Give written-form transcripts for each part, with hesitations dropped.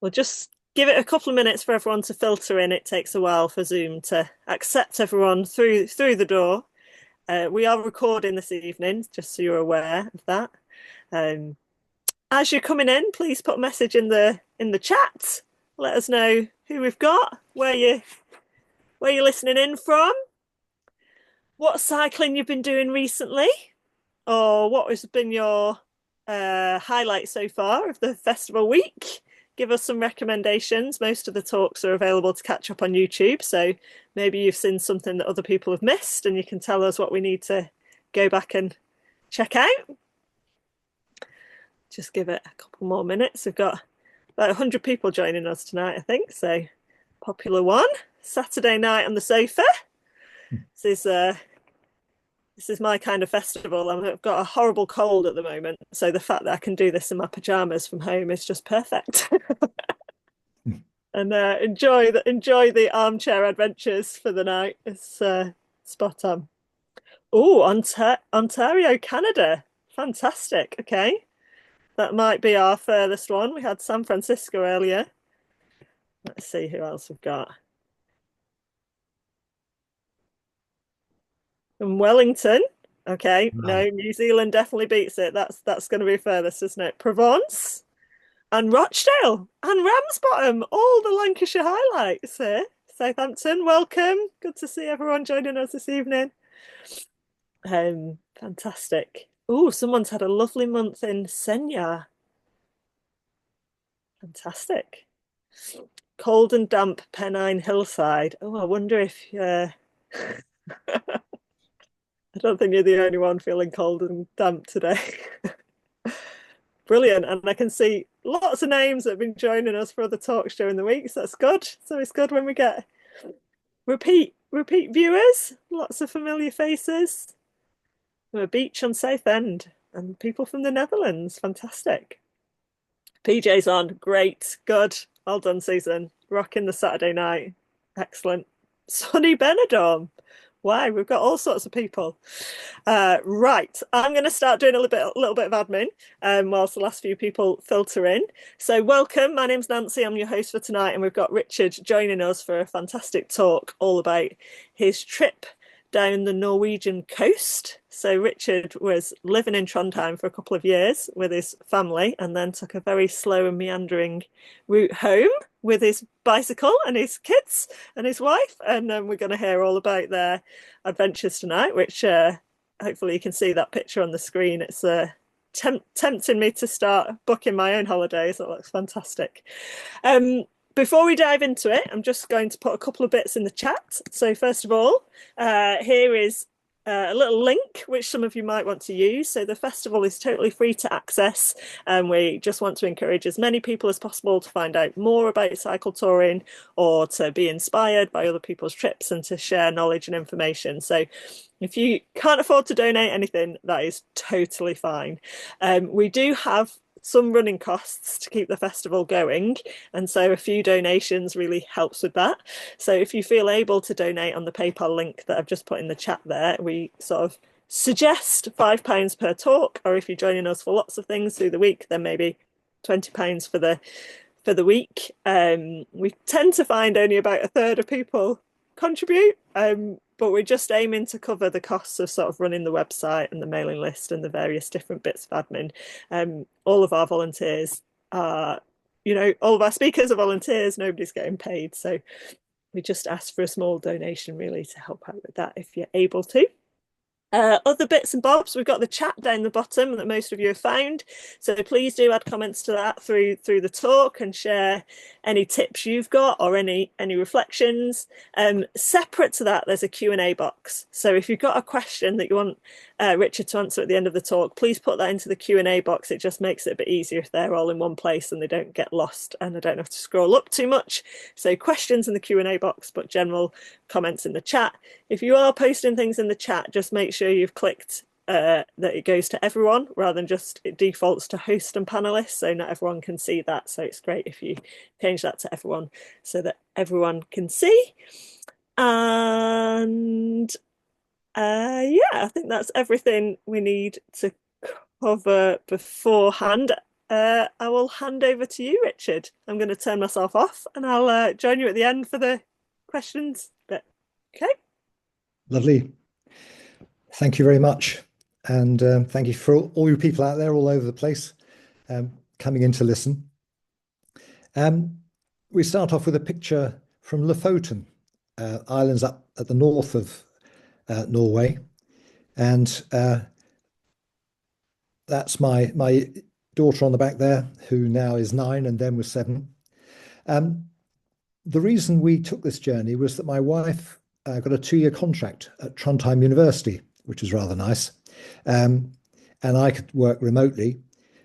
We'll just give it a couple of minutes for everyone to filter in. It takes a while for Zoom to accept everyone through the door. We are recording this evening, just so you're aware of that. Um, as you're coming in, please put a message in the chat. Let us know who we've got, where you're listening in from, what cycling you've been doing recently, or what has been your highlight so far of the festival week. Give us some recommendations. Most of the talks are available to catch up on YouTube, so maybe you've seen something that other people have missed and you can tell us what we need to go back and check out. Just give it a couple more minutes. We've got about 100 people joining us tonight, I think, so popular one. Saturday night on the sofa. This is my kind of festival. I've got a horrible cold at the moment, so the fact that I can do this in my pajamas from home is just perfect. And enjoy the armchair adventures for the night. It's spot on. Oh, Ontario, Canada. Fantastic. Okay. That might be our furthest one. We had San Francisco earlier. Let's see who else we've got. From Wellington. Okay. Wow. No, New Zealand definitely beats it. That's going to be furthest, isn't it? Provence and Rochdale and Ramsbottom. All the Lancashire highlights here. Southampton, welcome. Good to see everyone joining us this evening. Fantastic. Oh, someone's had a lovely month in Senya. Fantastic. Cold and damp Pennine hillside. Oh, I wonder if I don't think you're the only one feeling cold and damp today. Brilliant. And I can see lots of names that have been joining us for other talks during the week. So that's good. So it's good when we get repeat viewers, lots of familiar faces. From a beach on Southend and people from the Netherlands. Fantastic. PJ's on. Great. Good. Well done, Susan. Rocking the Saturday night. Excellent. Sunny Benidorm. Wow, we've got all sorts of people. Right, I'm going to start doing a little bit of admin whilst the last few people filter in. So, welcome. My name's Nancy. I'm your host for tonight, and we've got Richard joining us for a fantastic talk all about his trip down the Norwegian coast. So Richard was living in Trondheim for a couple of years with his family and then took a very slow and meandering route home with his bicycle and his kids and his wife. And we're going to hear all about their adventures tonight, which hopefully you can see that picture on the screen. It's tempting me to start booking my own holidays. That looks fantastic. Before we dive into it, I'm just going to put a couple of bits in the chat. So first of all, here is a little link which some of you might want to use. So the festival is totally free to access, and we just want to encourage as many people as possible to find out more about cycle touring or to be inspired by other people's trips and to share knowledge and information. So if you can't afford to donate anything, that is totally fine. We do have some running costs to keep the festival going, and so a few donations really helps with that. So if you feel able to donate on the PayPal link that I've just put in the chat there, we sort of suggest £5 per talk, or if you're joining us for lots of things through the week, then maybe £20 for the week. We tend to find only about a third of people contribute, but we're just aiming to cover the costs of sort of running the website and the mailing list and the various different bits of admin. All of our volunteers are, all of our speakers are volunteers, nobody's getting paid. So we just ask for a small donation really to help out with that if you're able to. Other bits and bobs, we've got the chat down the bottom that most of you have found. So please do add comments to that through the talk and share any tips you've got or any reflections. Separate to that, there's a Q&A box. So if you've got a question that you want Richard to answer at the end of the talk, please put that into the Q&A box. It just makes it a bit easier if they're all in one place and they don't get lost and I don't have to scroll up too much. So questions in the Q&A box, but general comments in the chat. If you are posting things in the chat, just make sure you've clicked that it goes to everyone rather than just it defaults to host and panelists, so not everyone can see that. So it's great if you change that to everyone so that everyone can see. And yeah, I think that's everything we need to cover beforehand. I will hand over to you, Richard. I'm going to turn myself off and I'll join you at the end for the questions bit. Okay. Lovely. Thank you very much. And thank you for all you people out there all over the place coming in to listen. We start off with a picture from Lofoten Islands up at the north of Norway. And that's my daughter on the back there, who now is 9 and then was 7. The reason we took this journey was that my wife got a 2-year contract at Trondheim University, which was rather nice. And I could work remotely.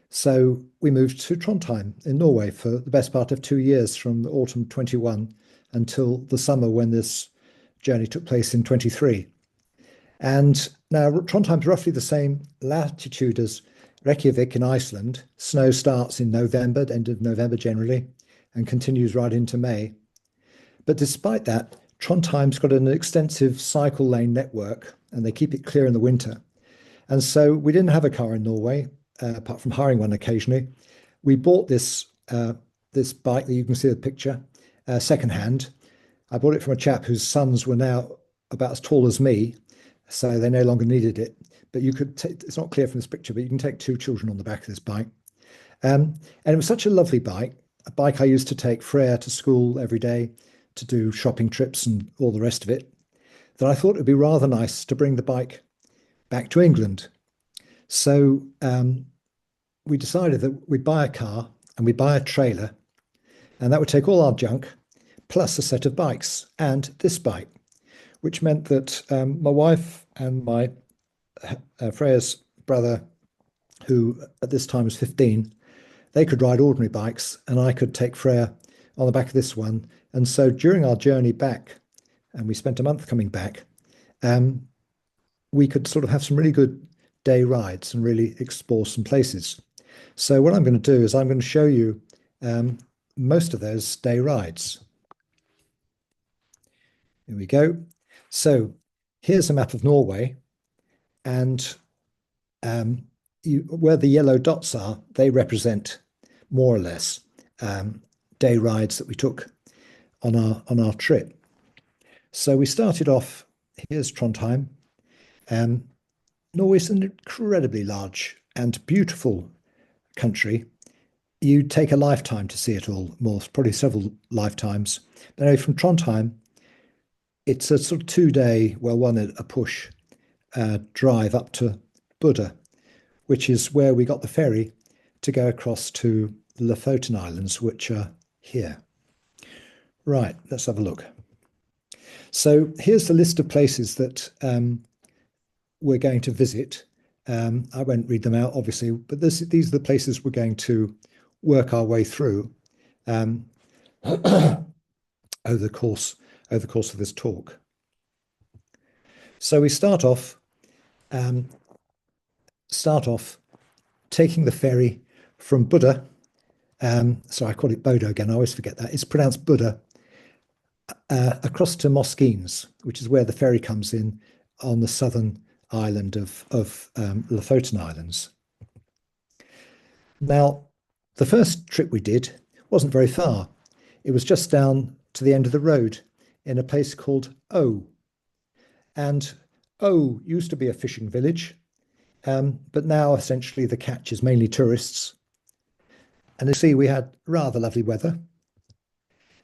So we moved to Trondheim in Norway for the best part of 2 years, from the autumn 21 until the summer when this journey took place in 23. And now Trondheim's roughly the same latitude as Reykjavik in Iceland. Snow starts in November, end of November generally, and continues right into May. But despite that, Trondheim's got an extensive cycle lane network, and they keep it clear in the winter. And so we didn't have a car in Norway, apart from hiring one occasionally. We bought this bike that you can see the picture, secondhand. I bought it from a chap whose sons were now about as tall as me, so they no longer needed it. But you could it's not clear from this picture, but you can take 2 children on the back of this bike. And it was such a lovely bike, a bike I used to take Freya to school every day to do shopping trips and all the rest of it, that I thought it would be rather nice to bring the bike back to England. So we decided that we'd buy a car and we'd buy a trailer, and that would take all our junk, plus a set of bikes and this bike, which meant that my wife and my Freya's brother, who at this time was 15, they could ride ordinary bikes, and I could take Freya on the back of this one. And so during our journey back, and we spent a month coming back, we could sort of have some really good day rides and really explore some places. So what I'm going to do is I'm going to show you most of those day rides. Here we go. So here's a map of Norway, and where the yellow dots are, they represent more or less day rides that we took on our trip. So we started off, here's Trondheim. Norway's an incredibly large and beautiful country. You'd take a lifetime to see it all, more, probably several lifetimes. But anyway, from Trondheim, it's a sort of 2-day, well, one at a push, drive up to Buddha, which is where we got the ferry to go across to the Lofoten Islands, which are here. Right, let's have a look. So here's the list of places that we're going to visit. I won't read them out, obviously, but these are the places we're going to work our way through over the course of this talk. So we start off taking the ferry from Buddha. So I call it Bodo again. I always forget that. It's pronounced Buddha. Across to Moskines, which is where the ferry comes in on the southern island of Lofoten Islands. Now, the first trip we did wasn't very far. It was just down to the end of the road in a place called O. And O used to be a fishing village, but now essentially the catch is mainly tourists. And you see, we had rather lovely weather.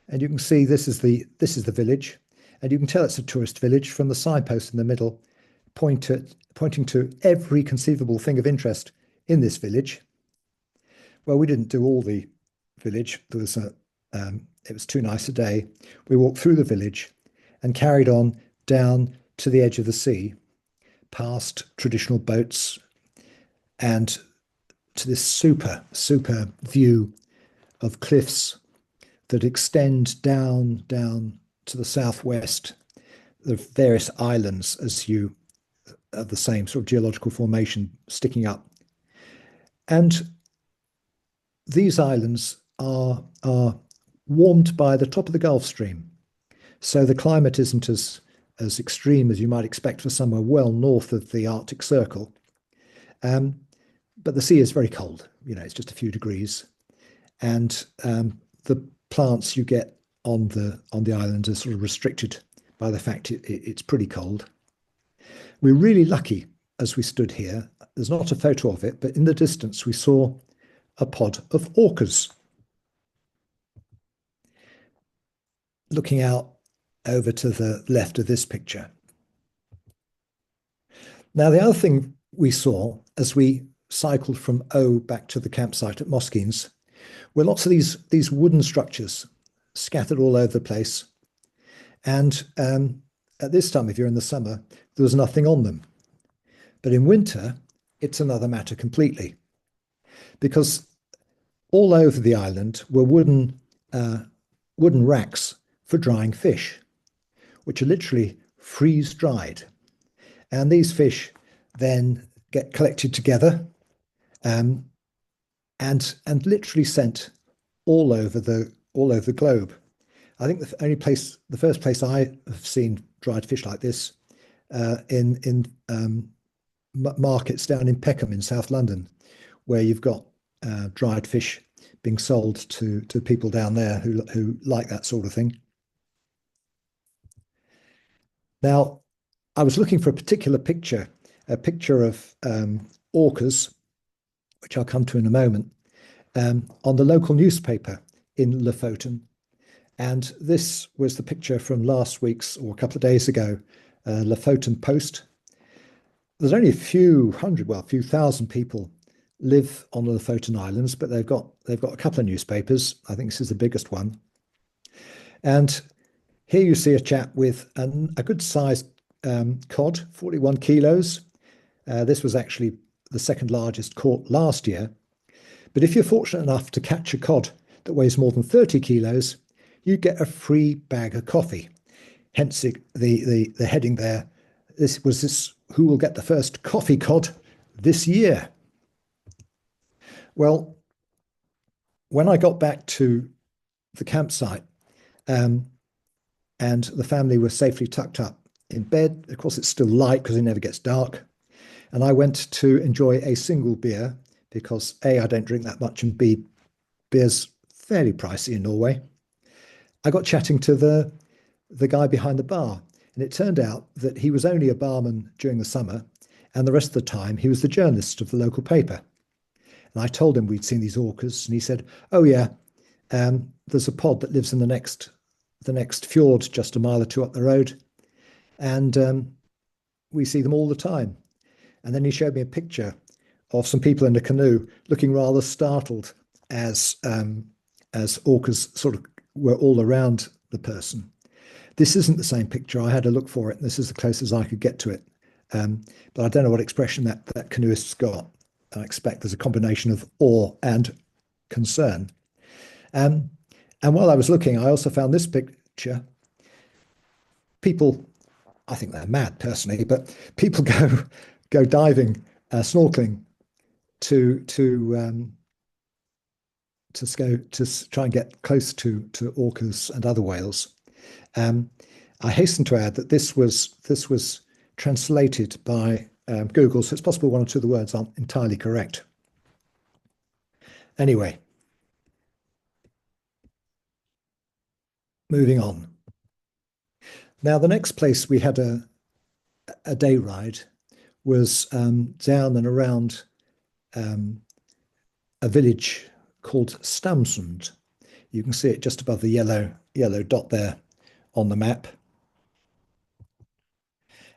And you can see this is the village, and you can tell it's a tourist village from the signpost in the middle, pointing to every conceivable thing of interest in this village. Well, we didn't do all the village. It was too nice a day. We walked through the village and carried on down to the edge of the sea, past traditional boats, and to this super view of cliffs that extend down to the southwest, the various islands of the same sort of geological formation sticking up. And these islands are warmed by the top of the Gulf Stream. So the climate isn't as extreme as you might expect for somewhere well north of the Arctic Circle. But the sea is very cold, it's just a few degrees. And the plants you get on the island are sort of restricted by the fact it's pretty cold. We're really lucky as we stood here. There's not a photo of it, but in the distance we saw a pod of orcas looking out over to the left of this picture. Now, the other thing we saw as we cycled from O back to the campsite at Moskines were lots of these wooden structures scattered all over the place. And at this time, if you're in the summer, there was nothing on them. But in winter, it's another matter completely, because all over the island were wooden racks for drying fish, which are literally freeze dried. And these fish then get collected together and literally sent all over the globe. I think the first place I have seen dried fish like this in markets down in Peckham in South London, where you've got dried fish being sold to people down there who like that sort of thing. Now, I was looking for a particular picture, a picture of orcas, which I'll come to in a moment, on the local newspaper in Lofoten. And this was the picture from last week's, or a couple of days ago, Lofoten Post. There's only a few thousand people live on the Lofoten Islands, but they've got a couple of newspapers. I think this is the biggest one. And here you see a chap with a good sized cod, 41 kilos. This was actually the second largest caught last year. But if you're fortunate enough to catch a cod that weighs more than 30 kilos, you get a free bag of coffee. Hence the heading there. This was who will get the first coffee cod this year. Well, when I got back to the campsite, and the family were safely tucked up in bed. Of course, it's still light because it never gets dark. And I went to enjoy a single beer because A, I don't drink that much, and B, beer's fairly pricey in Norway. I got chatting to the guy behind the bar, and it turned out that he was only a barman during the summer, and the rest of the time he was the journalist of the local paper. And I told him we'd seen these orcas, and he said, "Oh yeah, there's a pod that lives in the next fjord just a mile or two up the road, and we see them all the time." And then he showed me a picture of some people in a canoe looking rather startled as orcas sort of were all around the person. This isn't the same picture. I had to look for it, and this is the closest I could get to it. But I don't know what expression that canoeist's got. I expect there's a combination of awe and concern. And while I was looking, I also found this picture. People, I think they're mad personally, but people go diving, snorkeling to try and get close to orcas and other whales. I hasten to add that this was translated by Google, so it's possible one or two of the words aren't entirely correct. Anyway, moving on. Now, the next place we had a day ride was down and around a village called Kristiansund. You can see it just above the yellow dot there on the map.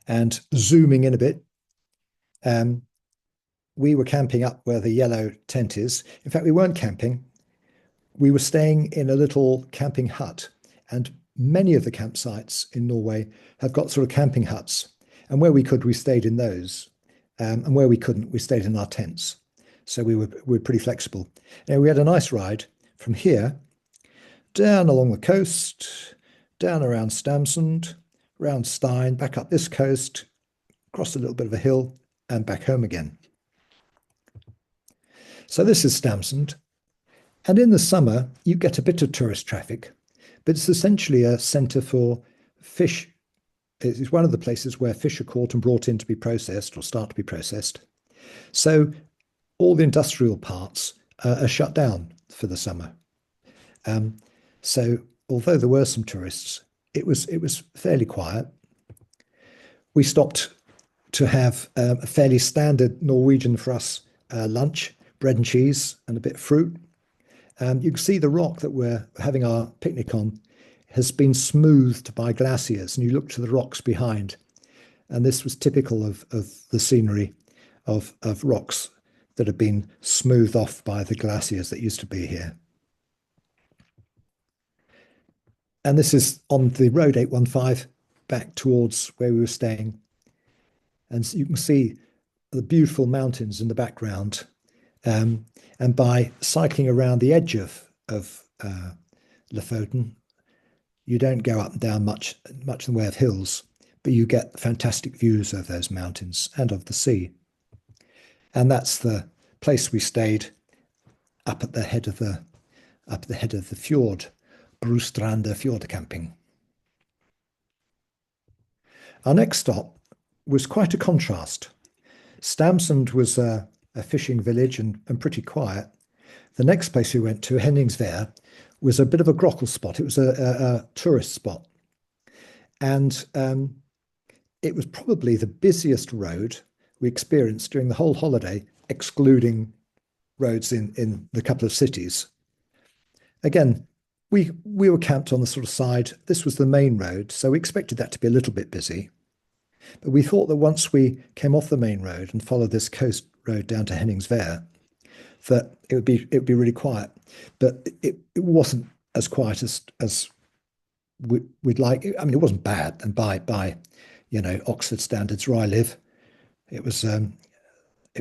And zooming in a bit, we were camping up where the yellow tent is. In fact, we weren't camping. We were staying in a little camping hut. And many of the campsites in Norway have got sort of camping huts. And where we could, we stayed in those. And where we couldn't, we stayed in our tents. So we were pretty flexible. And we had a nice ride from here down along the coast, down around Stamsund, round Stein, back up this coast, across a little bit of a hill, and back home again. So this is Stamsund. And in the summer, you get a bit of tourist traffic, but it's essentially a centre for fish. It's one of the places where fish are caught and brought in to be processed or start to be processed. So all the industrial parts are shut down for the summer. Um, so although there were some tourists, it was fairly quiet. We stopped to have a fairly standard Norwegian for us lunch, bread and cheese and a bit of fruit. You can see the rock that we're having our picnic on has been smoothed by glaciers, and you look to the rocks behind, and this was typical of the scenery of rocks that have been smoothed off by the glaciers that used to be here. And this is on the road 815 back towards where we were staying. And so you can see the beautiful mountains in the background. And by cycling around the edge of Lofoten, you don't go up and down much in the way of hills, but you get fantastic views of those mountains and of the sea. And that's the place we stayed up at the head of the fjord, Brustrande Fjordcamping. Our next stop was quite a contrast. Stamsund was a fishing village and pretty quiet. The next place we went to, Henningsvær, was a bit of a grockle spot. It was a tourist spot. And it was probably the busiest road we experienced during the whole holiday, excluding roads in the couple of cities. Again, we were camped on the sort of side. This was the main road, so we expected that to be a little bit busy. But we thought that once we came off the main road and followed this coast road down to Henningsvær, that it would be really quiet. But it wasn't as quiet as we'd like. I mean, it wasn't bad. And by Oxford standards, where I live, it was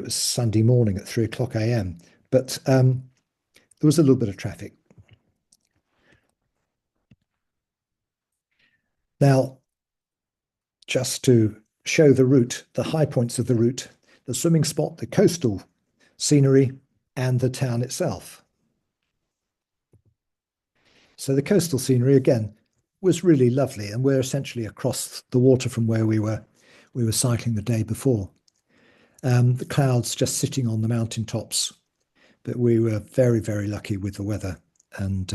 Sunday morning at 3 a.m. But there was a little bit of traffic. Now, just to show the route, the high points of the route, the swimming spot, the coastal scenery, and the town itself. So the coastal scenery, again, was really lovely, and we're essentially across the water from where we were cycling the day before. The clouds just sitting on the mountain tops, but we were very, very lucky with the weather. And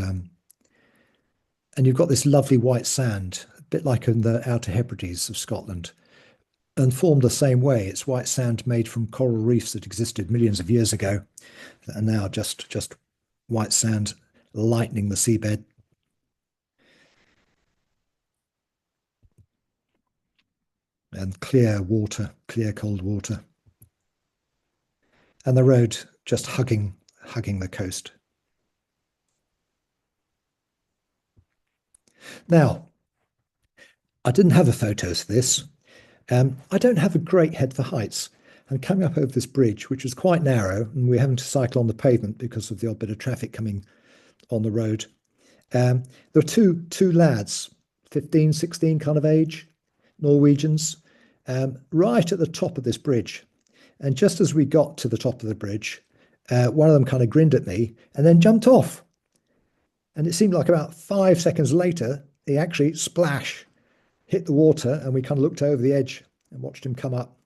you've got this lovely white sand, a bit like in the Outer Hebrides of Scotland, and formed the same way. It's white sand made from coral reefs that existed millions of years ago, that are now just white sand lightening the seabed. And clear water, clear cold water. And the road just hugging the coast. Now, I didn't have a photos for this. I don't have a great head for heights. And coming up over this bridge, which was quite narrow, and we're having to cycle on the pavement because of the odd bit of traffic coming on the road. There were two lads, 15, 16 kind of age, Norwegians, right at the top of this bridge. And just as we got to the top of the bridge, one of them kind of grinned at me and then jumped off. And it seemed like about 5 seconds later, he actually splash, hit the water, and we kind of looked over the edge and watched him come up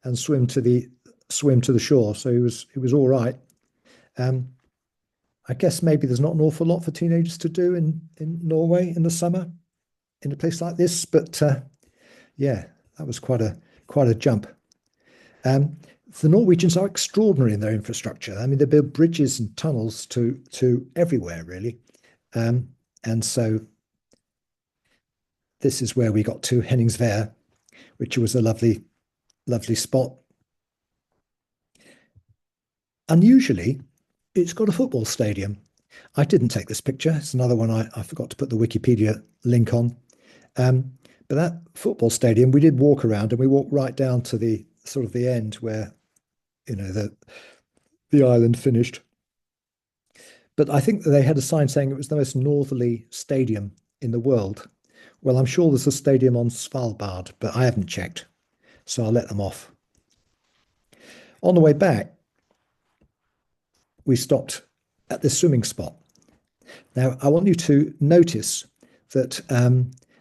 and swim to the shore. So he was all right. I guess maybe there's not an awful lot for teenagers to do in Norway in the summer, in a place like this. But yeah, that was quite a jump. The Norwegians are extraordinary in their infrastructure. I mean, they build bridges and tunnels to everywhere, really. And so this is where we got to Henningsvær, which was a lovely spot. Unusually, it's got a football stadium. I didn't take this picture. It's another one I forgot to put the Wikipedia link on. But that football stadium, we did walk around, and we walked right down to the sort of the end where, the island finished. But I think that they had a sign saying it was the most northerly stadium in the world. Well, I'm sure there's a stadium on Svalbard, but I haven't checked, so I'll let them off. On the way back, we stopped at this swimming spot. Now, I want you to notice that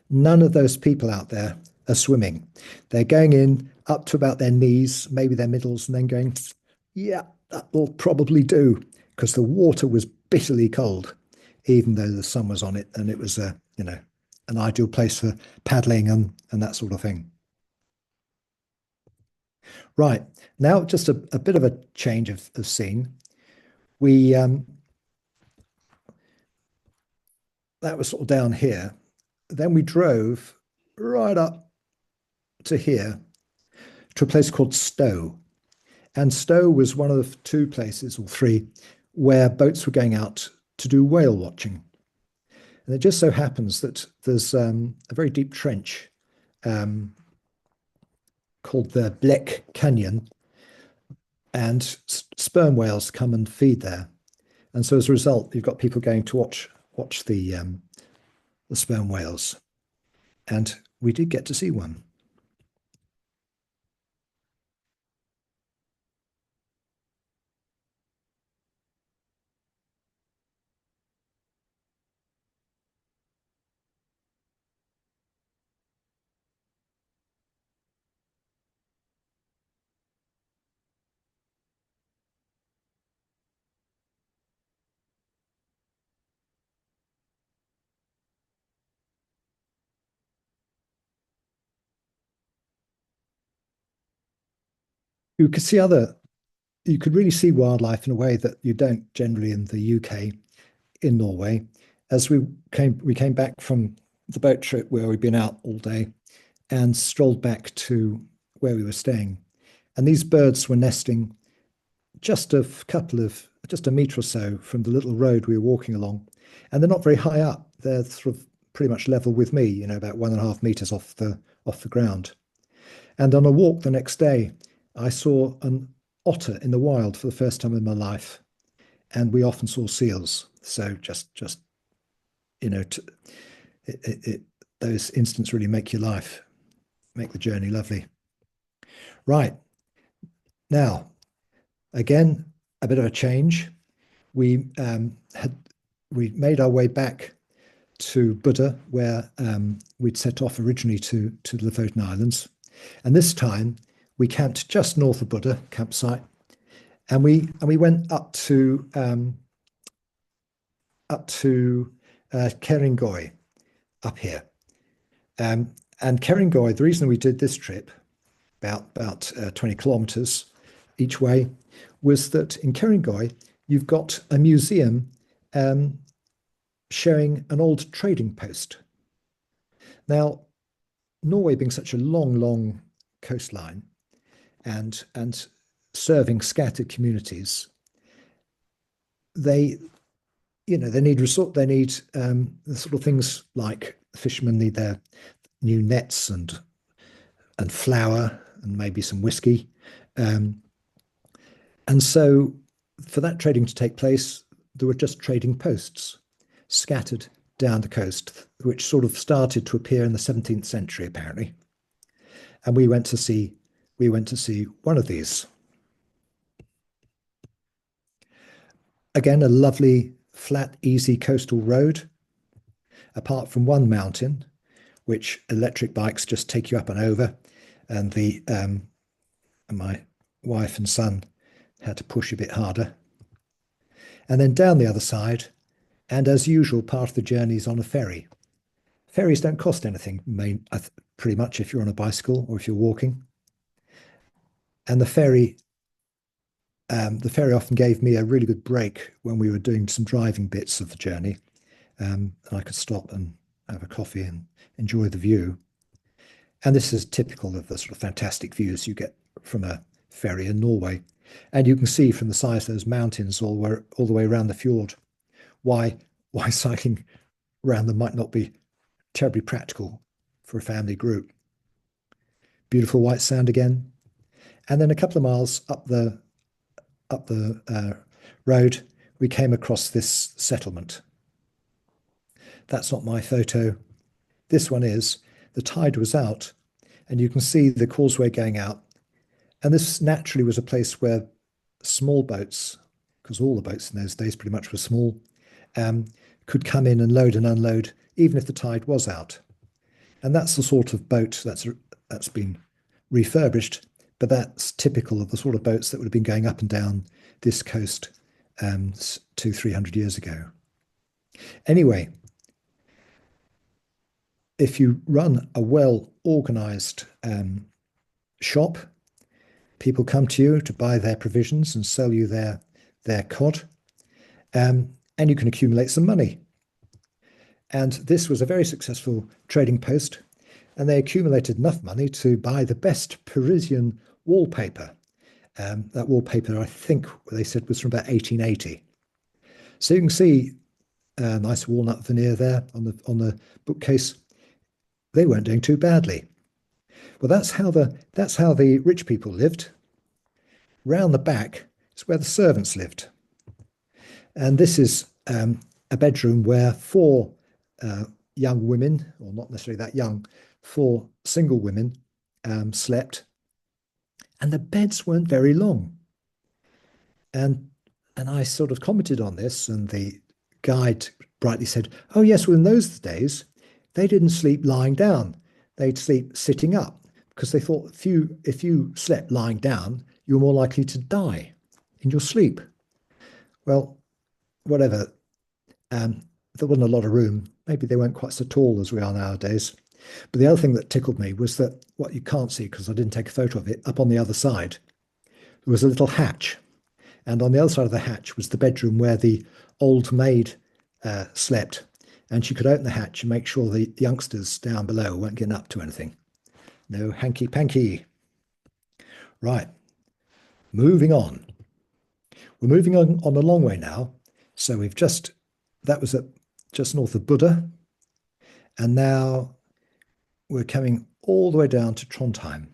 none of those people out there are swimming. They're going in up to about their knees, maybe their middles, and then going, yeah, that will probably do, because the water was bitterly cold, even though the sun was on it, and it was an ideal place for paddling and that sort of thing. Right. Now, just a bit of a change of scene. We That was sort of down here. Then we drove right up to here to a place called Stowe. And Stowe was one of the two places, or three, where boats were going out to do whale watching. And it just so happens that there's a very deep trench called the Black Canyon, and sperm whales come and feed there. And so as a result, you've got people going to watch the sperm whales. And we did get to see one. You could see you could really see wildlife in a way that you don't generally in the UK, in Norway. As we came back from the boat trip where we'd been out all day and strolled back to where we were staying. And these birds were nesting just just a metre or so from the little road we were walking along. And they're not very high up. They're sort of pretty much level with me, about 1.5 metres off the ground. And on a walk the next day, I saw an otter in the wild for the first time in my life. And we often saw seals. So just those instants really make make the journey lovely. Right. Now, again, a bit of a change. We made our way back to Buda, where we'd set off originally to the Lofoten Islands. And this time we camped just north of Buda campsite, and we went up to Keringoy up here. And Keringoy, the reason we did this trip, about 20 kilometers each way, was that in Keringoy you've got a museum showing an old trading post. Now, Norway being such a long coastline and serving scattered communities, they need the sort of things like fishermen need their new nets and flour and maybe some whiskey. And so for that trading to take place, there were just trading posts scattered down the coast, which sort of started to appear in the 17th century, apparently. And we went to see one of these. Again, a lovely, flat, easy coastal road, apart from one mountain, which electric bikes just take you up and over. And my wife and son had to push a bit harder. And then down the other side, and as usual, part of the journey is on a ferry. Ferries don't cost anything, pretty much, if you're on a bicycle or if you're walking. And the ferry often gave me a really good break when we were doing some driving bits of the journey. And I could stop and have a coffee and enjoy the view. And this is typical of the sort of fantastic views you get from a ferry in Norway. And you can see from the size of those mountains all the way around the fjord why cycling around them might not be terribly practical for a family group. Beautiful white sand again. And then a couple of miles up the road, we came across this settlement. That's not my photo. This one is. The tide was out, and you can see the causeway going out. And this naturally was a place where small boats, because all the boats in those days pretty much were small, could come in and load and unload, even if the tide was out. And that's the sort of boat that's been refurbished, but that's typical of the sort of boats that would have been going up and down this coast 200-300 years ago. Anyway, if you run a well-organized shop, people come to you to buy their provisions and sell you their cod, and you can accumulate some money. And this was a very successful trading post, and they accumulated enough money to buy the best Parisian wallpaper. That wallpaper, I think they said, was from about 1880. So you can see a nice walnut veneer there on the bookcase. They weren't doing too badly. Well, that's how the rich people lived. Round the back is where the servants lived, and this is a bedroom where four young women, or not necessarily that young, four single women slept, and the beds weren't very long. And I sort of commented on this, and the guide brightly said, "Oh yes, well in those days they didn't sleep lying down; they'd sleep sitting up, because they thought if you slept lying down, you were more likely to die in your sleep." Well, whatever. There wasn't a lot of room. Maybe they weren't quite so tall as we are nowadays. But the other thing that tickled me was that, what you can't see because I didn't take a photo of it, up on the other side, there was a little hatch. And on the other side of the hatch was the bedroom where the old maid slept. And she could open the hatch and make sure the youngsters down below weren't getting up to anything. No hanky-panky. Right, moving on. We're moving on a long way now. So that was at just north of Buddha. And now we're coming all the way down to Trondheim.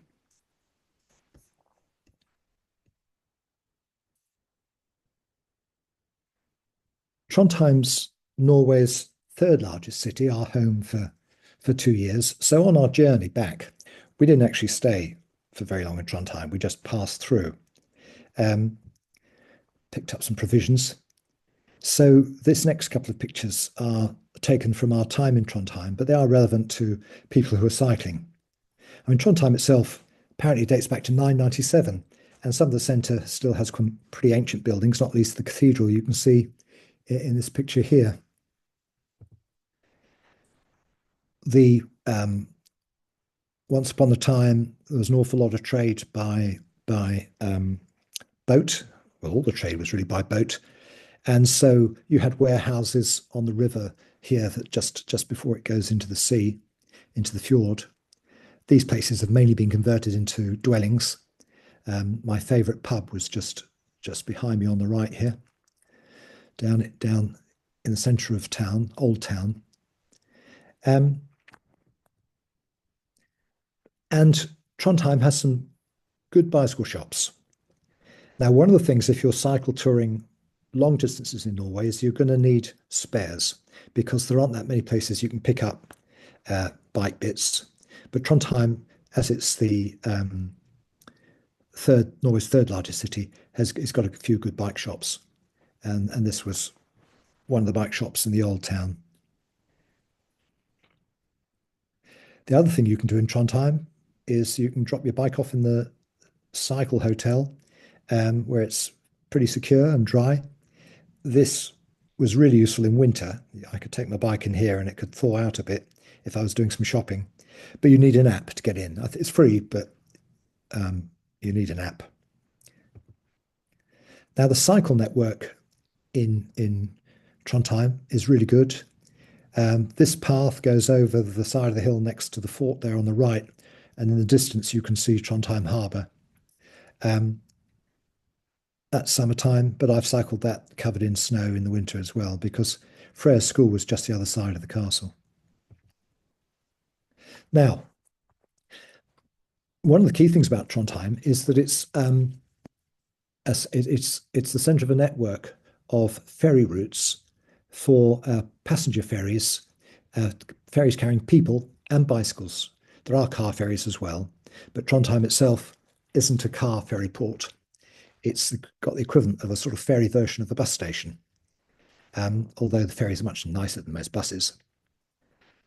Trondheim's Norway's third largest city, our home for 2 years. So on our journey back, we didn't actually stay for very long in Trondheim. We just passed through, picked up some provisions. So this next couple of pictures are taken from our time in Trondheim, but they are relevant to people who are cycling. I mean, Trondheim itself apparently dates back to 997, and some of the centre still has pretty ancient buildings, not least the cathedral you can see in this picture here. Once upon a time, there was an awful lot of trade by boat. Well, all the trade was really by boat. And so you had warehouses on the river here that just before it goes into the sea, into the fjord. These places have mainly been converted into dwellings. My favourite pub was just behind me on the right here, down in the centre of town, Old Town. And Trondheim has some good bicycle shops. Now, one of the things, if you're cycle touring long distances in Norway, is you're going to need spares, because there aren't that many places you can pick up bike bits. But Trondheim, as it's the Norway's third largest city, has got a few good bike shops, and this was one of the bike shops in the Old Town. The other thing you can do in Trondheim is you can drop your bike off in the cycle hotel, where it's pretty secure and dry. This was really useful in winter. I could take my bike in here and it could thaw out a bit if I was doing some shopping. But you need an app to get in. It's free, but you need an app. Now, the cycle network in Trondheim is really good. This path goes over the side of the hill next to the fort there on the right, and in the distance you can see Trondheim Harbour. That's summertime, but I've cycled that covered in snow in the winter as well, because Freya's school was just the other side of the castle. Now, one of the key things about Trondheim is that it's the centre of a network of ferry routes for passenger ferries, ferries carrying people and bicycles. There are car ferries as well, but Trondheim itself isn't a car ferry port. It's got the equivalent of a sort of ferry version of the bus station, although the ferries are much nicer than most buses.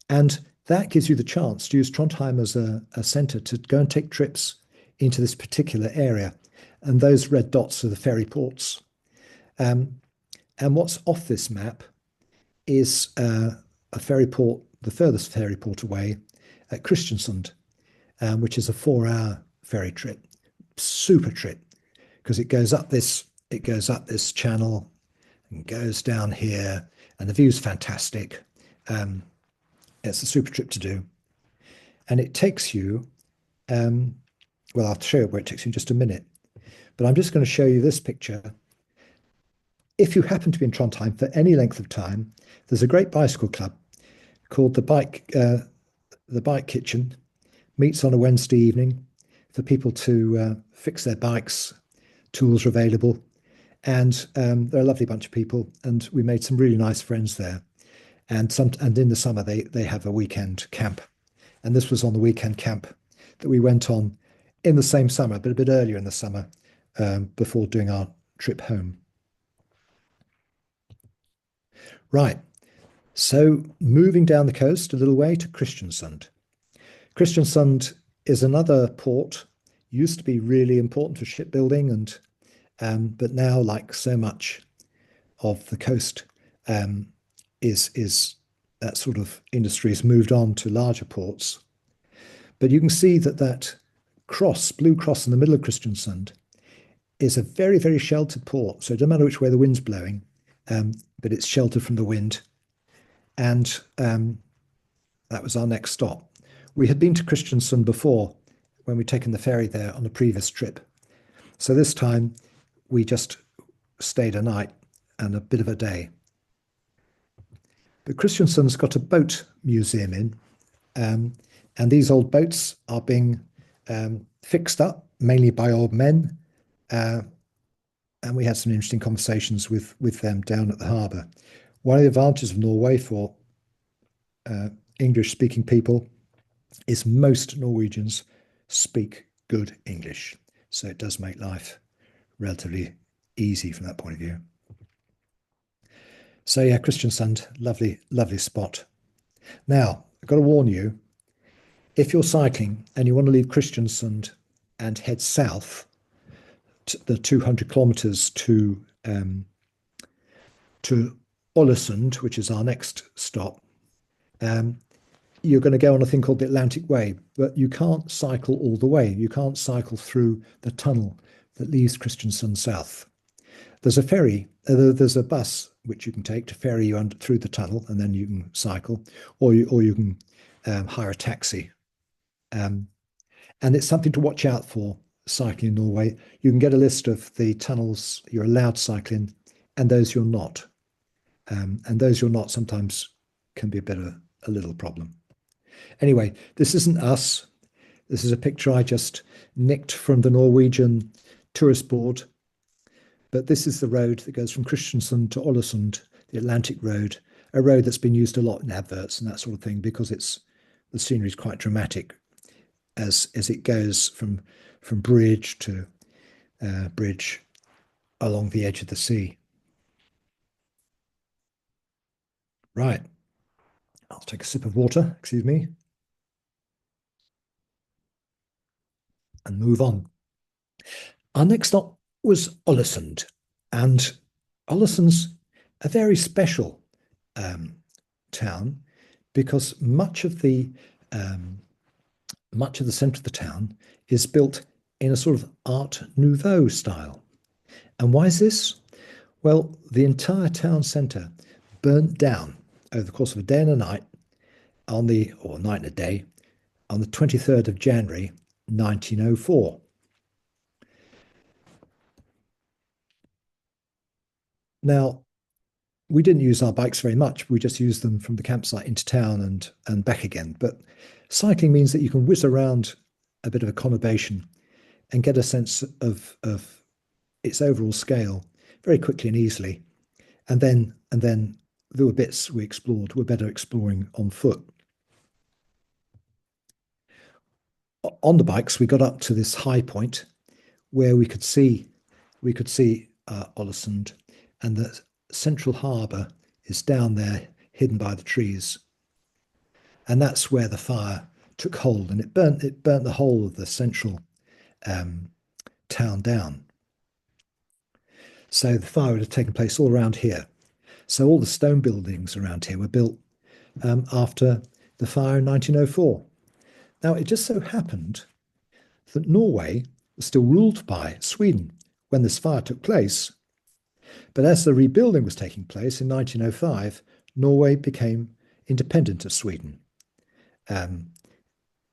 And that gives you the chance to use Trondheim as a centre to go and take trips into this particular area. And those red dots are the ferry ports. And what's off this map is a ferry port, the furthest ferry port away at Kristiansund, which is a 4-hour ferry trip. Super trip, because it goes up this channel and goes down here, and the view's fantastic. It's a super trip to do. And it takes you, well, I'll show you where it takes you in just a minute. But I'm just going to show you this picture. If you happen to be in Trondheim for any length of time, there's a great bicycle club called the Bike Kitchen. Meets on a Wednesday evening for people to fix their bikes. Tools are available, and they're a lovely bunch of people. And we made some really nice friends there. And in the summer they have a weekend camp, and this was on the weekend camp that we went on in the same summer, but a bit earlier in the summer, before doing our trip home. Right, so moving down the coast a little way to Kristiansund. Kristiansund is another port, used to be really important for shipbuilding, but now, like so much of the coast, is that sort of industry has moved on to larger ports. But you can see that blue cross in the middle of Kristiansund is a very, very sheltered port. So it doesn't matter which way the wind's blowing, but it's sheltered from the wind. And that was our next stop. We had been to Kristiansund before when we'd taken the ferry there on a previous trip. So this time we just stayed a night and a bit of a day. But Kristiansund's got a boat museum in, and these old boats are being fixed up mainly by old men. And we had some interesting conversations with them down at the harbour. One of the advantages of Norway for English-speaking people is most Norwegians speak good English. So it does make life relatively easy from that point of view. So yeah, Kristiansund, lovely, lovely spot. Now, I've got to warn you, if you're cycling and you want to leave Kristiansund and head south, the 200 kilometers to Ålesund, which is our next stop, you're going to go on a thing called the Atlantic Way, but you can't cycle all the way. You can't cycle through the tunnel that leaves Kristiansund south. There's a ferry, there's a bus which you can take to ferry you through the tunnel, and then you can cycle, or you can hire a taxi. And it's something to watch out for cycling in Norway. You can get a list of the tunnels you're allowed to cycle in, and those you're not. And those you're not sometimes can be a little problem. Anyway, this isn't us. This is a picture I just nicked from the Norwegian tourist board. But this is the road that goes from Kristiansund to Ålesund, the Atlantic Road, a road that's been used a lot in adverts and that sort of thing, because the scenery is quite dramatic as it goes from bridge to bridge along the edge of the sea. Right, I'll take a sip of water, excuse me, and move on. Our next stop was Ålesund, and Ålesund's a very special town, because much of the centre of the town is built in a sort of Art Nouveau style. And why is this? Well, the entire town centre burnt down over the course of a day and a night or night and a day, on the 23rd of January, 1904. Now, we didn't use our bikes very much. We just used them from the campsite into town and back again. But cycling means that you can whiz around a bit of a conurbation and get a sense of its overall scale very quickly and easily. And then there were bits we explored, were better exploring on foot. On the bikes, we got up to this high point where we could see Ålesund, and the central harbour is down there, hidden by the trees. And that's where the fire took hold, and it burnt the whole of the central town down. So the fire would have taken place all around here. So all the stone buildings around here were built after the fire in 1904. Now, it just so happened that Norway was still ruled by Sweden when this fire took place. But as the rebuilding was taking place in 1905, Norway became independent of Sweden.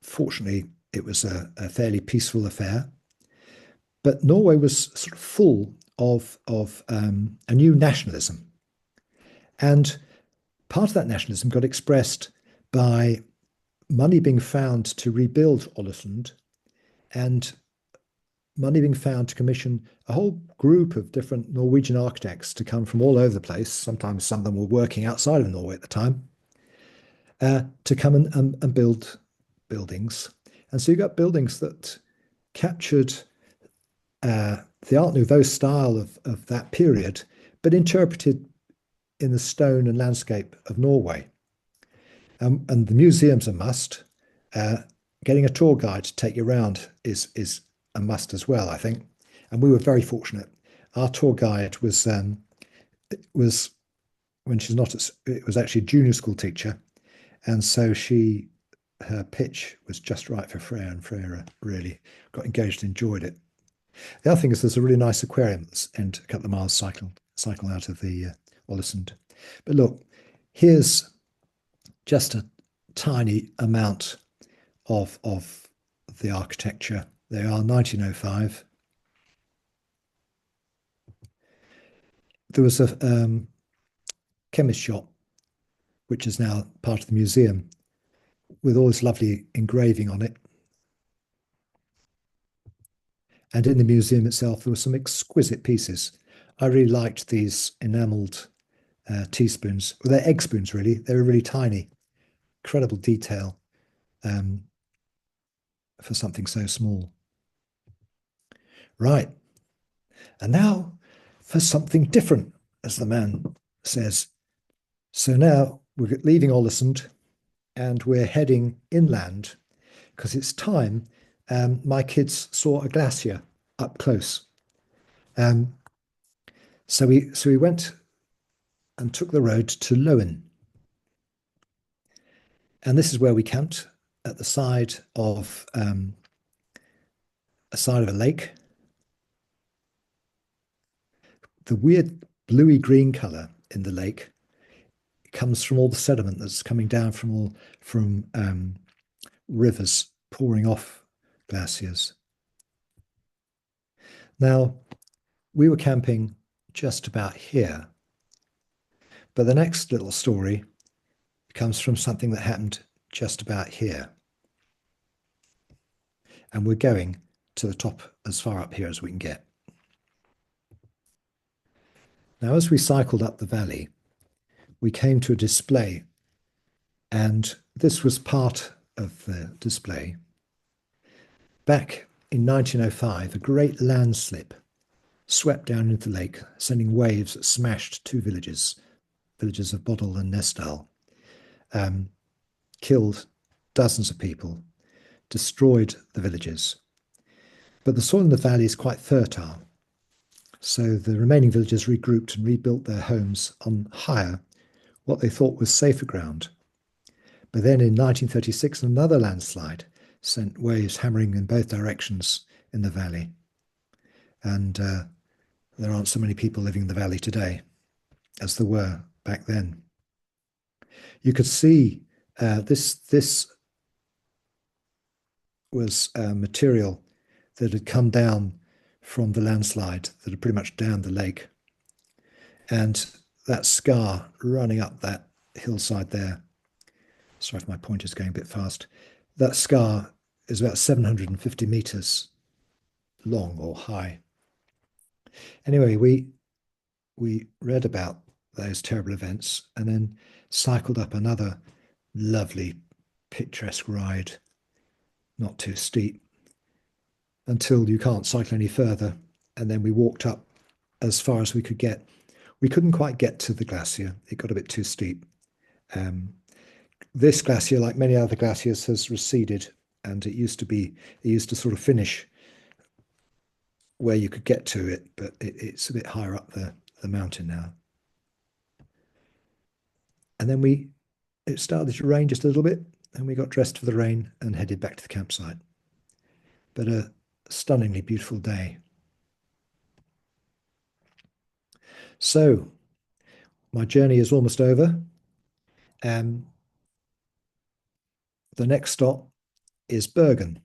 Fortunately, it was a fairly peaceful affair. But Norway was sort of full of a new nationalism. And part of that nationalism got expressed by money being found to rebuild Ålesund and money being found to commission a whole group of different Norwegian architects to come from all over the place. Sometimes some of them were working outside of Norway at the time, to come and build buildings. And so you got buildings that captured the Art Nouveau style of that period, but interpreted in the stone and landscape of Norway. And the museum's a must. Getting a tour guide to take you around is a must as well, I think. And we were very fortunate. Our tour guide was when she's not it was actually a junior school teacher, and so her pitch was just right for Freya, and Freya really got engaged and enjoyed it. The other thing is there's a really nice aquarium and a couple of miles cycle out of the Ålesund. But look, here's just a tiny amount of the architecture. They are 1905. There was a chemist shop, which is now part of the museum, with all this lovely engraving on it. And in the museum itself, there were some exquisite pieces. I really liked these enameled teaspoons. Well, they're egg spoons, really. They were really tiny. Incredible detail for something so small. Right. And now for something different, as the man says. So now we're leaving Ålesund and we're heading inland because it's time. My kids saw a glacier up close. So we went and took the road to Loen. And this is where we camped at the side of a lake. The weird bluey green color in the lake comes from all the sediment that's coming down from rivers pouring off glaciers. Now, we were camping just about here, but the next little story comes from something that happened just about here. And we're going to the top, as far up here as we can get. Now, as we cycled up the valley, we came to a display, and this was part of the display. Back in 1905, a great landslip swept down into the lake, sending waves that smashed two villages of Bodil and Nesdal, killed dozens of people, destroyed the villages. But the soil in the valley is quite fertile, so the remaining villagers regrouped and rebuilt their homes on higher, what they thought was safer ground. But then in 1936, another landslide sent waves hammering in both directions in the valley. And there aren't so many people living in the valley today as there were back then. You could see this was material that had come down from the landslide that had pretty much downed the lake. And that scar running up that hillside there, sorry if my pointer's going a bit fast, that scar is about 750 meters long or high. Anyway, we read about those terrible events and then cycled up another lovely picturesque ride, not too steep, until you can't cycle any further. And then we walked up as far as we could get. We couldn't quite get to the glacier. It got a bit too steep. This glacier, like many other glaciers, has receded, and it used to sort of finish where you could get to it, but it's a bit higher up the mountain now. And then it started to rain just a little bit, and we got dressed for the rain and headed back to the campsite. But a stunningly beautiful day. So my journey is almost over. The next stop is Bergen.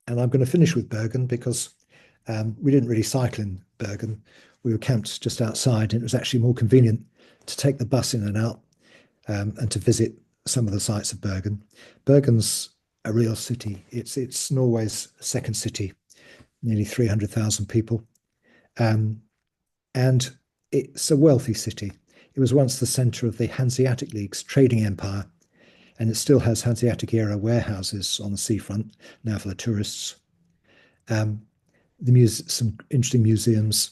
And I'm going to finish with Bergen because we didn't really cycle in Bergen. We were camped just outside, and it was actually more convenient to take the bus in and out and to visit some of the sites of Bergen. Bergen's a real city. It's Norway's second city, nearly 300,000 people. And it's a wealthy city. It was once the center of the Hanseatic League's trading empire, and it still has Hanseatic era warehouses on the seafront now for the tourists. Some interesting museums,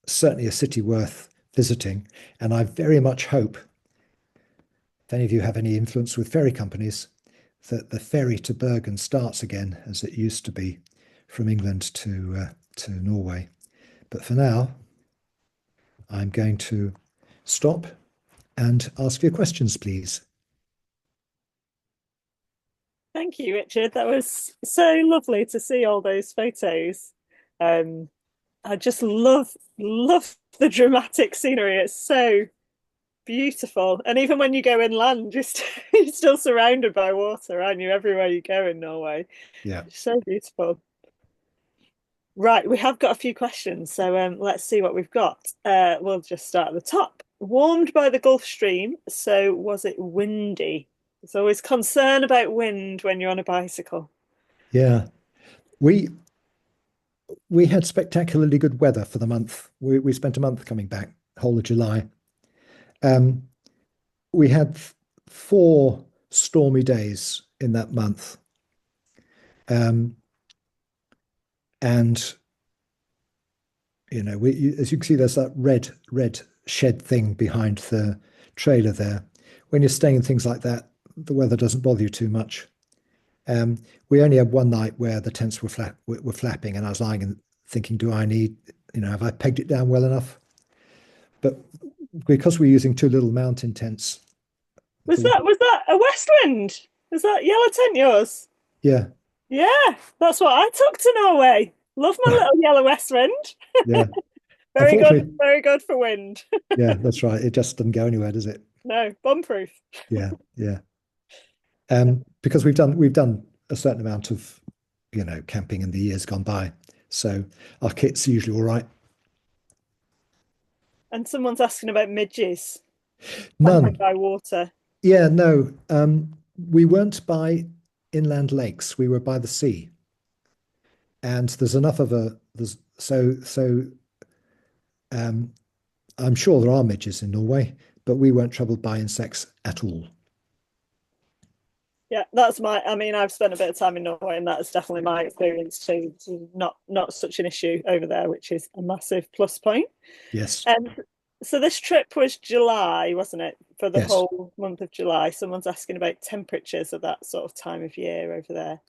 certainly a city worth visiting. And I very much hope, if any of you have any influence with ferry companies, that the ferry to Bergen starts again as it used to be from England to Norway. But for now, I'm going to stop and ask your questions, please. Thank you, Richard. That was so lovely to see all those photos. I just love the dramatic scenery. It's so beautiful. And even when you go inland, you're still surrounded by water, aren't you? Everywhere you go in Norway. Yeah. It's so beautiful. Right, we have got a few questions, so let's see what we've got. We'll just start at the top. Warmed by the Gulf Stream, so was it windy? There's always concern about wind when you're on a bicycle. Yeah. We had spectacularly good weather for the month. We spent a month coming back, whole of July. We had 4 stormy days in that month. And as you can see, there's that red shed thing behind the trailer there. When you're staying in things like that, the weather doesn't bother you too much. We only had one night where the tents were flapping, and I was lying and thinking, do I need, have I pegged it down well enough? But because we're using 2 little mountain tents. Was that a west wind? Was that yellow tent yours? Yeah. Yeah, that's what I took to Norway. Love my little yellow west wind. Yeah. Very good for wind. Yeah, that's right. It just doesn't go anywhere, does it? No, bomb-proof. Yeah. Because we've done a certain amount of, camping in the years gone by. So our kit's usually all right. And someone's asking about midges. None. By water. Yeah, no. We weren't by inland lakes. We were by the sea. And there's enough of I'm sure there are midges in Norway, but we weren't troubled by insects at all. Yeah, I've spent a bit of time in Norway, and that's definitely my experience too. It's not such an issue over there, which is a massive plus point. Yes. So this trip was July, wasn't it? For the whole month of July. Someone's asking about temperatures at that sort of time of year over there.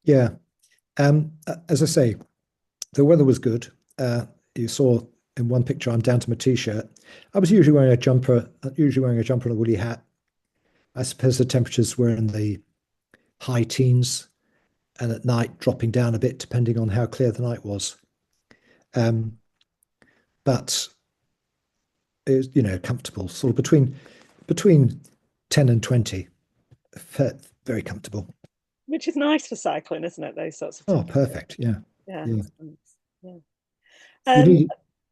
Yeah. As I say, the weather was good. You saw in one picture, I'm down to my t-shirt. I was usually wearing a jumper and a woolly hat. I suppose the temperatures were in the high teens, and at night dropping down a bit depending on how clear the night was. But it was, comfortable, sort of between 10 and 20. Very comfortable. Which is nice for cycling, isn't it? Those sorts of things. Oh, perfect. Yeah. Yeah.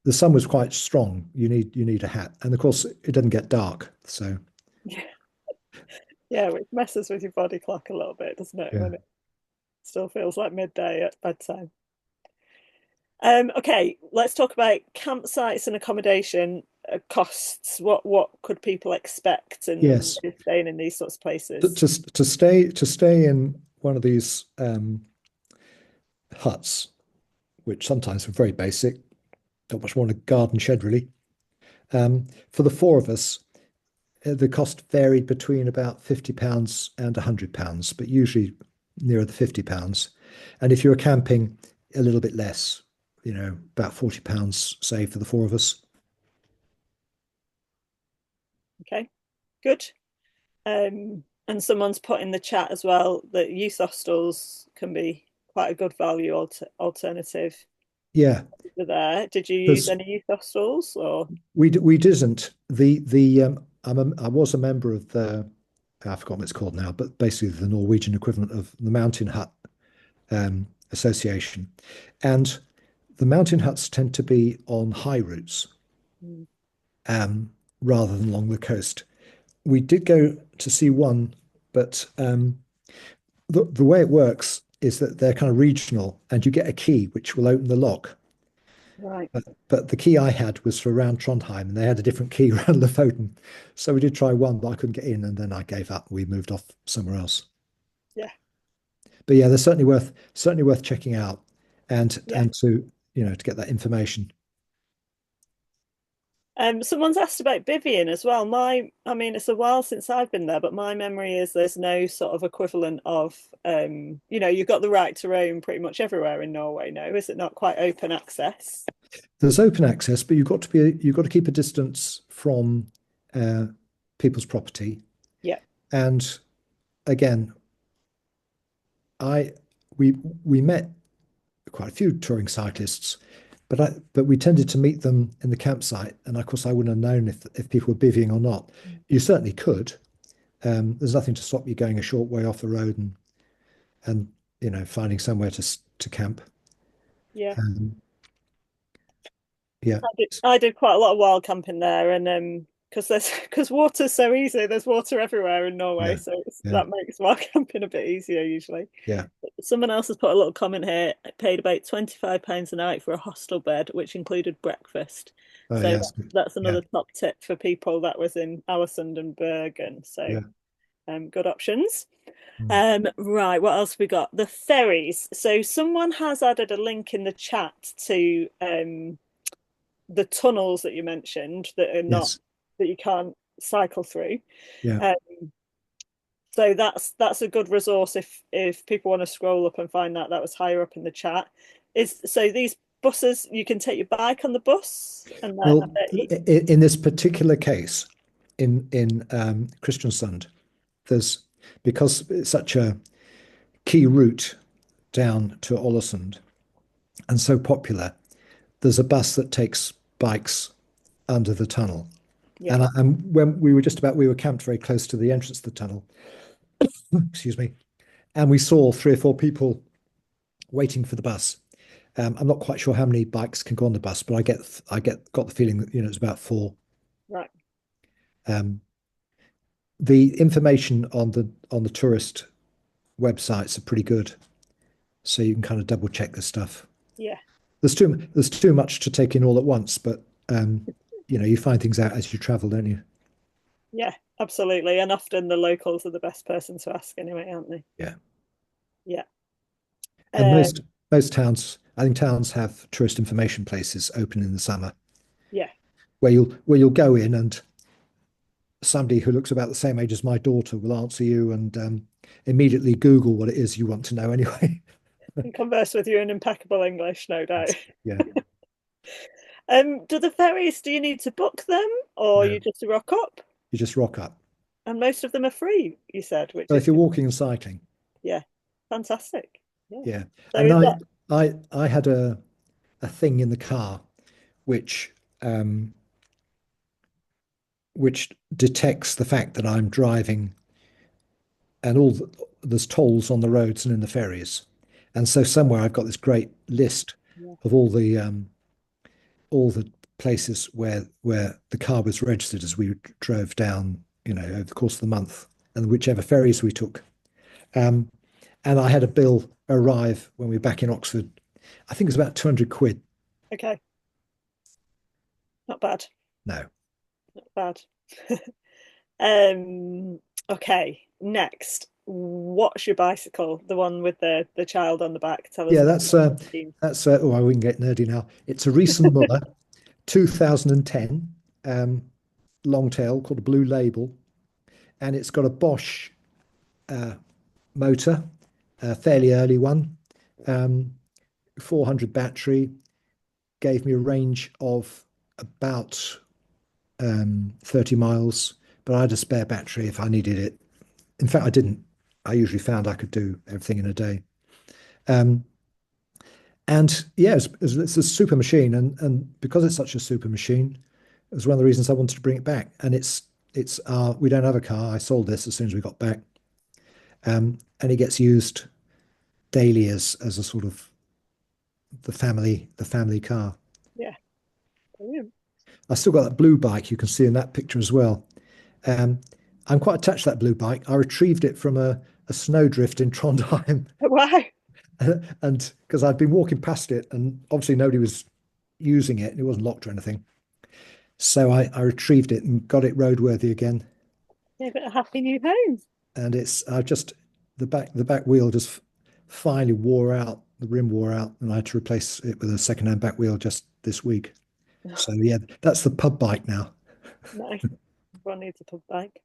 The sun was quite strong. You need a hat, and of course it doesn't get dark. So yeah, it messes with your body clock a little bit, doesn't it? Yeah. When it still feels like midday at bedtime. Okay, let's talk about campsites and accommodation costs. What could people expect and staying in these sorts of places? To stay in one of these huts, which sometimes are very basic, not much more than a garden shed really. For the 4 of us, the cost varied between about £50 and £100, but usually nearer the £50. And if you were camping, a little bit less, about £40 saved for the four of us. Okay, good. And someone's put in the chat as well that youth hostels can be quite a good value alternative Yeah, there. Did you use because any youth hostels or? we didn't. I was a member of I forgot what it's called now, but basically the Norwegian equivalent of the Mountain Hut Association, and the mountain huts tend to be on high routes Mm. um, rather than along the coast. We did go to see one, but the way it works is that they're kind of regional, and you get a key which will open the lock. Right. But the key I had was for around Trondheim, and they had a different key around Lofoten. So we did try one, but I couldn't get in, and then I gave up. We moved off somewhere else. Yeah. But yeah, they're certainly worth checking out, and Yeah. and to get that information. Someone's asked about Vivian as well. I mean, it's a while since I've been there, but my memory is there's no sort of equivalent of, you've got the right to roam pretty much everywhere in Norway. No, is it not quite open access? There's open access, but you've got to keep a distance from uh, people's property. Yeah. And again, I we we met quite a few touring cyclists, but we tended to meet them in the campsite, and of course I wouldn't have known if people were bivvying or not. You certainly could. There's nothing to stop you going a short way off the road and finding somewhere to camp. Yeah. Um, yeah, I did quite a lot of wild camping there, and because water's so easy, there's water everywhere in Norway, yeah, so yeah, that makes wild camping a bit easier usually. yeah. Someone else has put a little comment here. I paid about £25 a night for a hostel bed, which included breakfast. Oh So yes, that's yeah, another top tip for people that was in Ålesund and Bergen. So yeah. good options. Mm. Right, what else we got? The ferries. So someone has added a link in the chat to the tunnels that you mentioned that are not Yes, that you can't cycle through. yeah. Um, so that's a good resource if people want to scroll up and find that was higher up in the chat. Is so these buses you can take your bike on the bus and Well, they're in this particular case, in Kristiansund, there's because it's such a key route down to Ålesund and so popular. There's a bus that takes bikes under the tunnel, yeah, and when we were camped very close to the entrance to the tunnel. Excuse me, and we saw three or four people waiting for the bus. I'm not quite sure how many bikes can go on the bus, but got the feeling that it's about four. right, Um, the information on the tourist websites are pretty good, so you can kind of double check this stuff. yeah, There's too much to take in all at once, but you find things out as you travel, don't you? yeah, absolutely. And often the locals are the best person to ask anyway, aren't they? Yeah. Yeah. And Um, most towns, I think towns have tourist information places open in the summer yeah. where you'll go in and somebody who looks about the same age as my daughter will answer you and immediately Google what it is you want to know anyway. And converse with you in impeccable English, no doubt. Yeah. Do you need to book them or No, you just rock up? you just rock up. And most of them are free, you said, which So is if you're good. walking and cycling, Yeah, fantastic. Yeah. yeah. So I mean, is that I had a thing in the car which um, which detects the fact that I'm driving and there's tolls on the roads and in the ferries. And so somewhere I've got this great list yeah, of all the places where the car was registered as we drove down, over the course of the month, and whichever ferries we took. Um, and I had a bill arrive when we were back in Oxford. I think it was about 200 quid. okay, not bad, No. not bad. Um, okay, next. What's your bicycle? The one with the child on the back. Tell us Yeah, about oh, we can get nerdy now. It's a recent Muller, 2010, long tail called a Blue Label, and it's got a Bosch uh, motor, a fairly early one, um, 400 battery, gave me a range of about 30 miles, but I had a spare battery if I needed it. In fact, I didn't. I usually found I could do everything in a day. Um, and yeah, it's a super machine, and because it's such a super machine, it was one of the reasons I wanted to bring it back. And it's we don't have a car. I sold this as soon as we got back, and it gets used daily as a sort of the family car. Yeah, brilliant. I still got that blue bike you can see in that picture as well. Um, I'm quite attached to that blue bike. I retrieved it from a snowdrift in Trondheim, Wow. and because I'd been walking past it, and obviously nobody was using it, and it wasn't locked or anything. So I retrieved it and got it roadworthy again. Yeah, but a happy new home. And it's I just the back wheel just finally wore out. The rim wore out, and I had to replace it with a second-hand back wheel just this week. So yeah, that's the pub bike now. Nice. Everyone needs a pub bike.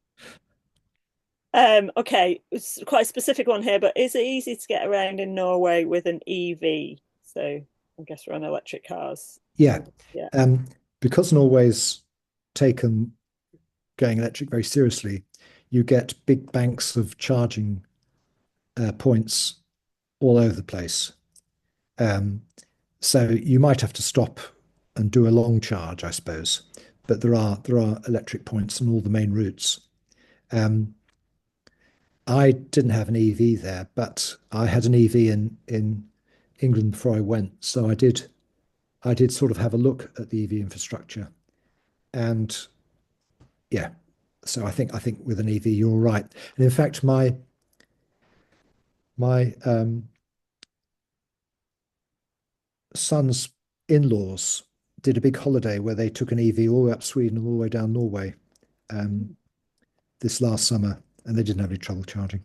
Okay, it's quite a specific one here, but is it easy to get around in Norway with an EV? So I guess we're on electric cars. Yeah, Yeah. because Norway's taken going electric very seriously, you get big banks of charging points all over the place. Um, so you might have to stop and do a long charge, I suppose. But there are electric points on all the main routes. Um, I didn't have an EV there, but I had an EV in England before I went. So I did sort of have a look at the EV infrastructure, and yeah. So I think with an EV you're all right. And in fact, my son's in-laws did a big holiday where they took an EV all the way up Sweden and all the way down Norway um, this last summer, and they didn't have any trouble charging.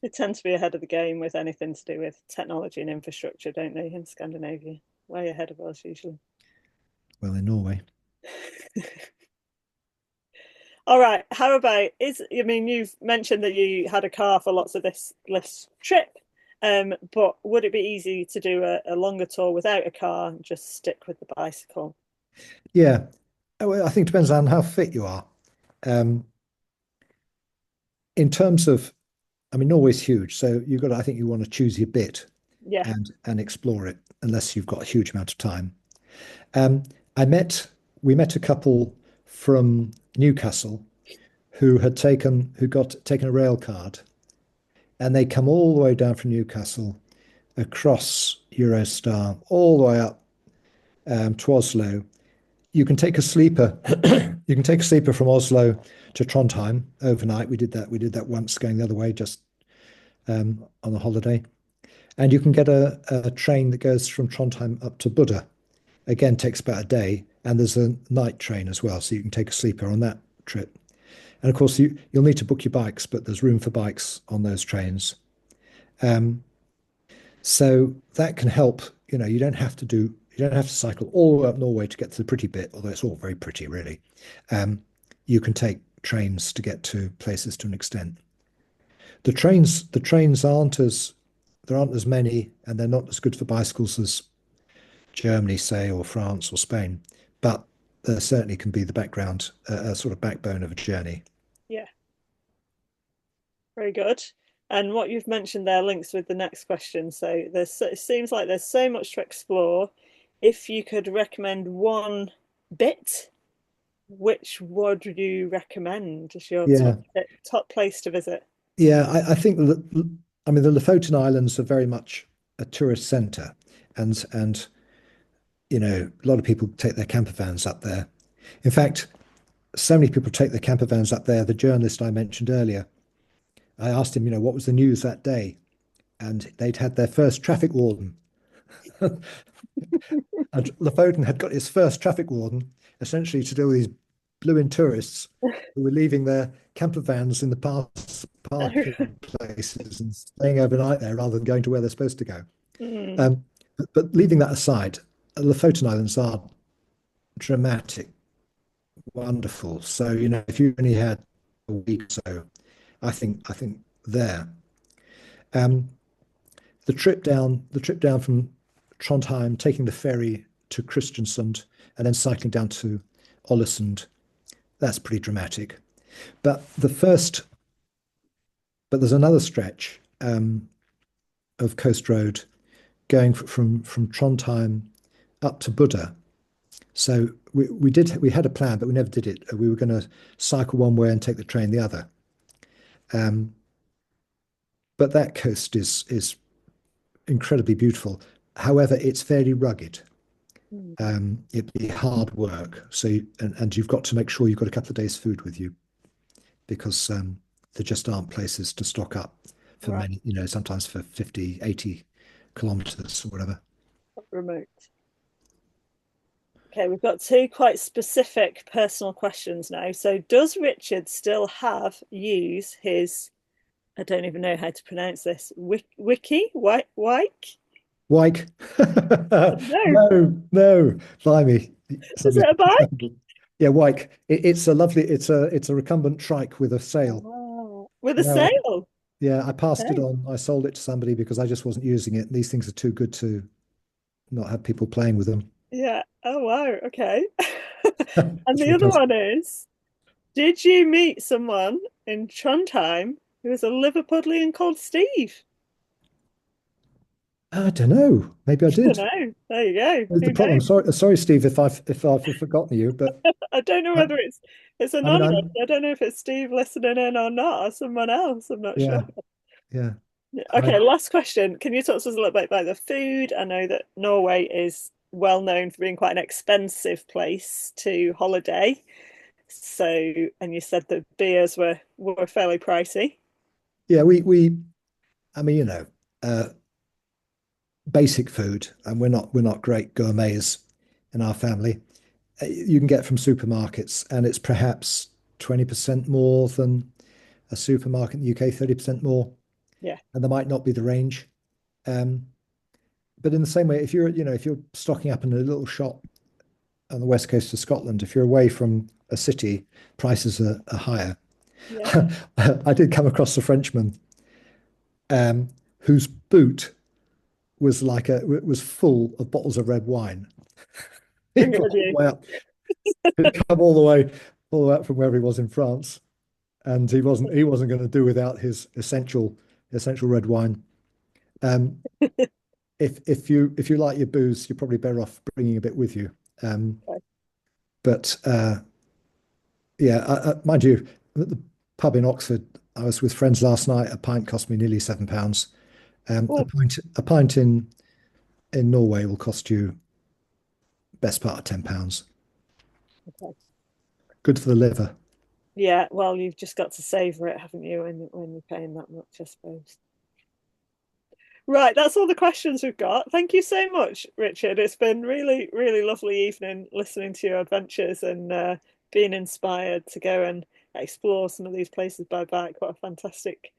They tend to be ahead of the game with anything to do with technology and infrastructure, don't they, in Scandinavia? Way ahead of us usually. Well, in Norway. All right. How about I mean, you've mentioned that you had a car for lots of this trip. But would it be easy to do a longer tour without a car and just stick with the bicycle? Yeah. Well, I think it depends on how fit you are. Um, in terms of, I mean, Norway's huge, so I think you want to choose your bit Yeah. and explore it, unless you've got a huge amount of time. Um, I met we met a couple from Newcastle who got taken a rail card, and they come all the way down from Newcastle across Eurostar all the way up to Oslo. You can take a sleeper. You can take a sleeper from Oslo to Trondheim overnight. We did that. We did that once going the other way, just on a holiday. And you can get a train that goes from Trondheim up to Buddha. Again, takes about a day. And there's a night train as well, so you can take a sleeper on that trip. And of course, you'll need to book your bikes, but there's room for bikes on those trains. Um, so that can help. You don't have to cycle all the way up Norway to get to the pretty bit, although it's all very pretty, really. Um, you can take trains to get to places to an extent. The trains there aren't as many, and they're not as good for bicycles as Germany, say, or France or Spain, but there certainly can be the background, a sort of backbone of a journey. Yeah. Very good. And what you've mentioned there links with the next question. So it seems like there's so much to explore. If you could recommend one bit, which would you recommend as your Yeah, top place to visit? yeah. I mean, the Lofoten Islands are very much a tourist centre, and a lot of people take their camper vans up there. In fact, so many people take their camper vans up there. The journalist I mentioned earlier, I asked him, what was the news that day, and they'd had their first traffic warden. And Lofoten had got its first traffic warden, essentially to deal with these blue-in tourists who were leaving their camper vans in the parking places and staying overnight there rather than going to where they're supposed to go. Mm, But leaving that aside, the Lofoten Islands are dramatic, wonderful. So, if you only had a week or so, I think there. Um, the trip down from Trondheim, taking the ferry to Kristiansund and then cycling down to Ålesund. That's pretty dramatic. But there's another stretch of coast road going from Trondheim up to Buddha. So we had a plan, but we never did it. We were going to cycle one way and take the train the other. But that coast is incredibly beautiful. However, it's fairly rugged. It'd be hard work. So and you've got to make sure you've got a couple of days' food with you because there just aren't places to stock up for Right. many, sometimes for 50, 80 kilometers or whatever. Remote. Okay, we've got two quite specific personal questions now. So does Richard still use his, I don't even know how to pronounce this, wiki? Wike? Wyke. No. No, blimey. Is it a bike? Yeah, Wyke. It's a lovely, it's a recumbent trike with a sail. Oh, with a No, sail. yeah, I passed it Okay. on. I sold it to somebody because I just wasn't using it. These things are too good to not have people playing with them. Yeah. Oh wow. Okay. And It's the other fantastic. one is, did you meet someone in Trondheim who was a Liverpudlian called Steve? I don't know. Maybe I I did. know. There you go. Here's Who the problem. knows? Sorry, Steve, if I've forgotten you, but I don't know I, whether it's I mean, anonymous. I'm I don't know if it's Steve listening in or not, or someone else. I'm not sure. yeah, yeah. I Okay, last question. Can you talk to us a little bit about the food? I know that Norway is well known for being quite an expensive place to holiday. So, and you said that beers were fairly pricey. yeah, we I mean, uh, basic food, and we're not great gourmets in our family. You can get from supermarkets, and it's perhaps 20% more than a supermarket in the UK, 30% more, Yeah, and there might not be the range. Um, but in the same way, if you're stocking up in a little shop on the west coast of Scotland, if you're away from a city, prices are higher. yeah. I did come across a Frenchman whose boot was full of bottles of red wine. Bring He'd it come with all the you. way up. He'd come all the way up from wherever he was in France, and he wasn't going to do without his essential red wine. Um, if you like your booze, you're probably better off bringing a bit with you. Um, Okay. but yeah, mind you, at the pub in Oxford, I was with friends last night. A pint cost me nearly £7. A Oh, pint in Norway will cost you best part of £10. okay. Good for the liver. Yeah, well, you've just got to savor it, haven't you, when you're paying that much, I suppose. Right, that's all the questions we've got. Thank you so much, Richard. It's been really, really lovely evening listening to your adventures and being inspired to go and explore some of these places by bike. What a fantastic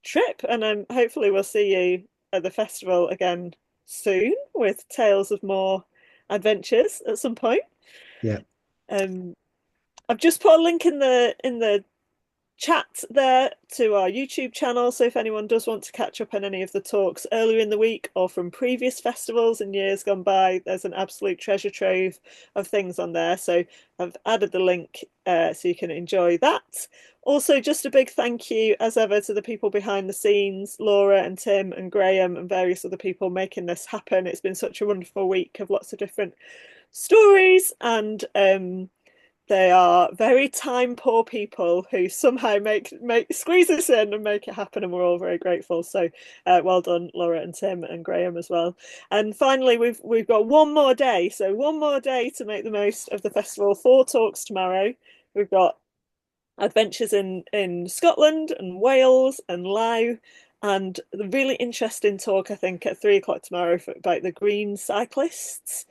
trip. And hopefully we'll see you at the festival again soon with tales of more adventures at some point. Yeah. Um, I've just put a link in the chat there to our YouTube channel. So if anyone does want to catch up on any of the talks earlier in the week or from previous festivals in years gone by, there's an absolute treasure trove of things on there. So I've added the link so you can enjoy that. Also, just a big thank you, as ever, to the people behind the scenes, Laura and Tim and Graham and various other people making this happen. It's been such a wonderful week of lots of different stories and they are very time poor people who somehow make squeeze us in and make it happen, and we're all very grateful. So, well done, Laura and Tim and Graham as well. And finally, we've got one more day, so one more day to make the most of the festival. 4 talks tomorrow. We've got adventures in Scotland and Wales and Laos. And the really interesting talk, I think, at 3 o'clock tomorrow about the green cyclists.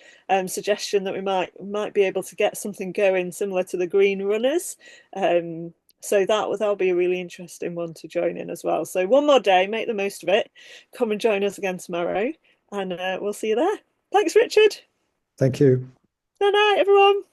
Suggestion that we might be able to get something going similar to the green runners. So that'll be a really interesting one to join in as well. So one more day, make the most of it. Come and join us again tomorrow, and we'll see you there. Thanks, Richard. Thank you. Good night, everyone.